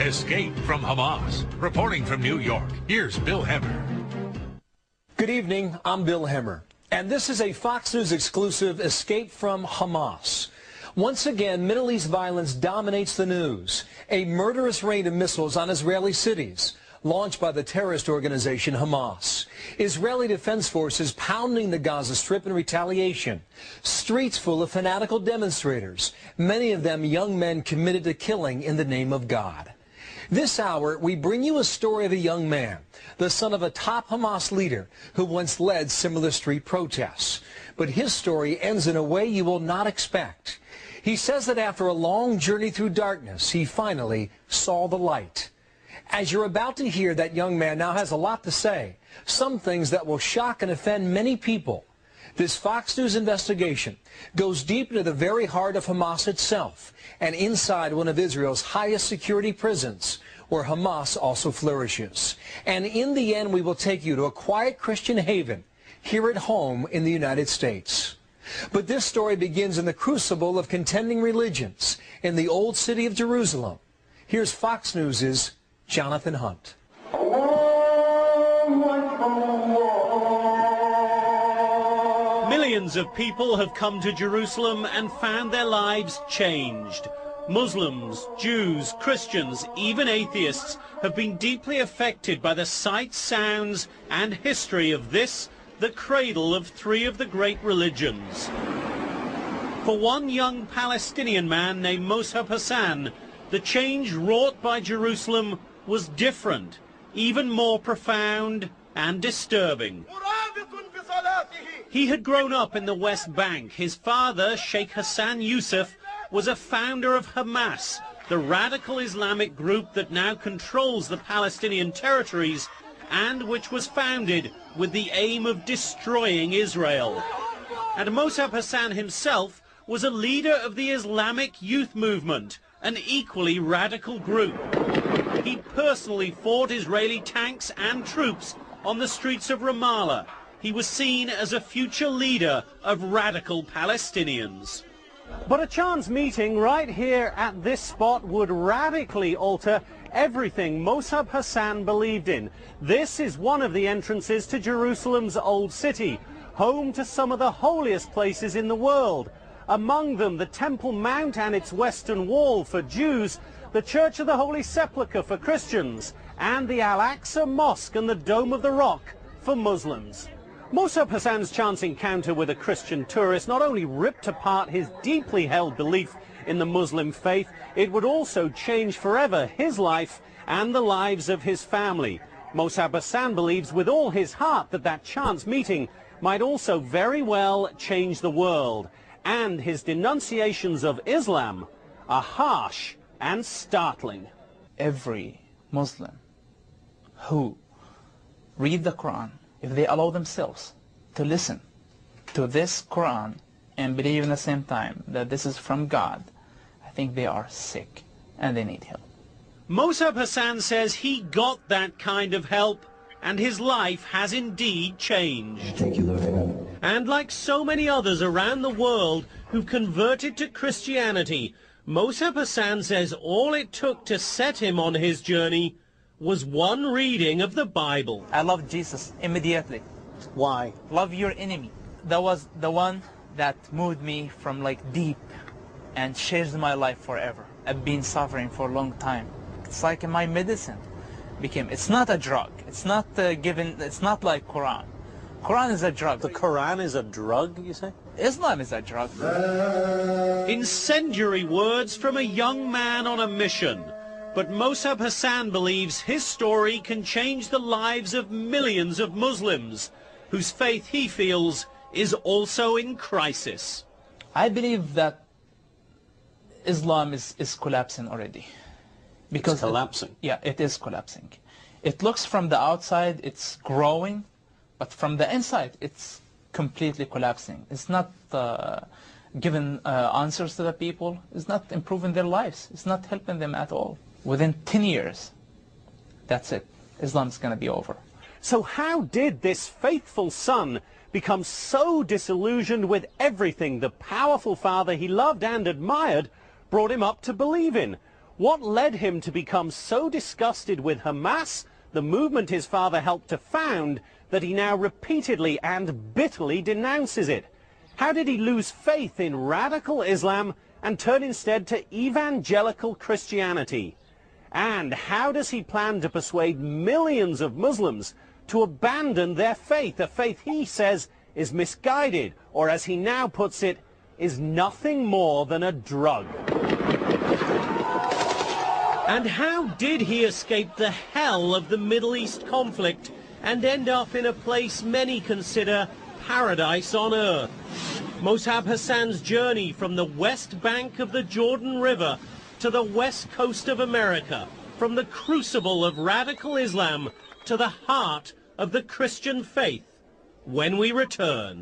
Escape from Hamas. Reporting from New York, here's Bill Hemmer. Good evening, I'm Bill Hemmer, and this is a Fox News exclusive, Escape from Hamas. Once again, Middle East violence dominates the news. A murderous rain of missiles on Israeli cities, launched by the terrorist organization Hamas. Israeli defense forces pounding the Gaza Strip in retaliation. Streets full of fanatical demonstrators, many of them young men committed to killing in the name of God. This hour, we bring you a story of a young man, the son of a top Hamas leader who once led similar street protests. But his story ends in a way you will not expect. He says that after a long journey through darkness, he finally saw the light. As you're about to hear, that young man now has a lot to say, some things that will shock and offend many people. This Fox News investigation goes deep into the very heart of Hamas itself and inside one of Israel's highest security prisons, where Hamas also flourishes. And in the end, we will take you to a quiet Christian haven here at home in the United States. But this story begins in the crucible of contending religions in the old city of Jerusalem. Here's Fox News' Jonathan Hunt. Millions of people have come to Jerusalem and found their lives changed. Muslims, Jews, Christians, even atheists have been deeply affected by the sights, sounds and history of this, the cradle of three of the great religions. For one young Palestinian man named Mossab Hassan, the change wrought by Jerusalem was different, even more profound and disturbing. He had grown up in the West Bank. His father, Sheikh Hassan Youssef, was a founder of Hamas, the radical Islamic group that now controls the Palestinian territories and which was founded with the aim of destroying Israel. And Mossab Hassan himself was a leader of the Islamic Youth Movement, an equally radical group. He personally fought Israeli tanks and troops on the streets of Ramallah. He was seen as a future leader of radical Palestinians. But a chance meeting right here at this spot would radically alter everything Mossab Hassan believed in. This is one of the entrances to Jerusalem's old city, home to some of the holiest places in the world. Among them, the Temple Mount and its western wall for Jews, the Church of the Holy Sepulchre for Christians, and the Al-Aqsa Mosque and the Dome of the Rock for Muslims. Mossab Hassan's chance encounter with a Christian tourist not only ripped apart his deeply held belief in the Muslim faith, it would also change forever his life and the lives of his family. Mossab Hassan believes with all his heart that that chance meeting might also very well change the world. And his denunciations of Islam are harsh and startling. Every Muslim who read the Quran, if they allow themselves to listen to this Quran and believe in the same time that this is from God, I think they are sick and they need help. Mossab Hassan says he got that kind of help and his life has indeed changed. Thank you, Lord. And like so many others around the world who've converted to Christianity, Mossab Hassan says all it took to set him on his journey was one reading of the Bible. I loved Jesus immediately. Why? Love your enemy. That was the one that moved me from like deep and changed my life forever. I've been suffering for a long time. It's like my medicine became. It's not a drug. It's not it's not like Quran. Quran is a drug. The Quran is a drug, you say? Islam is a drug. Incendiary words from a young man on a mission. But Mossab Hassan believes his story can change the lives of millions of Muslims, whose faith he feels is also in crisis. I believe that Islam is collapsing already. Because it's collapsing? Yeah, it is collapsing. It looks from the outside, it's growing, but from the inside, it's completely collapsing. It's not giving answers to the people. It's not improving their lives. It's not helping them at all. Within 10 years, that's it. Islam's going to be over. So how did this faithful son become so disillusioned with everything the powerful father he loved and admired brought him up to believe in? What led him to become so disgusted with Hamas, the movement his father helped to found, that he now repeatedly and bitterly denounces it? How did he lose faith in radical Islam and turn instead to evangelical Christianity? And how does he plan to persuade millions of Muslims to abandon their faith, a faith he says is misguided, or as he now puts it, is nothing more than a drug? And how did he escape the hell of the Middle East conflict and end up in a place many consider paradise on earth? Moshab Hassan's journey from the west bank of the Jordan River to the west coast of America, from the crucible of radical Islam to the heart of the Christian faith, when we return.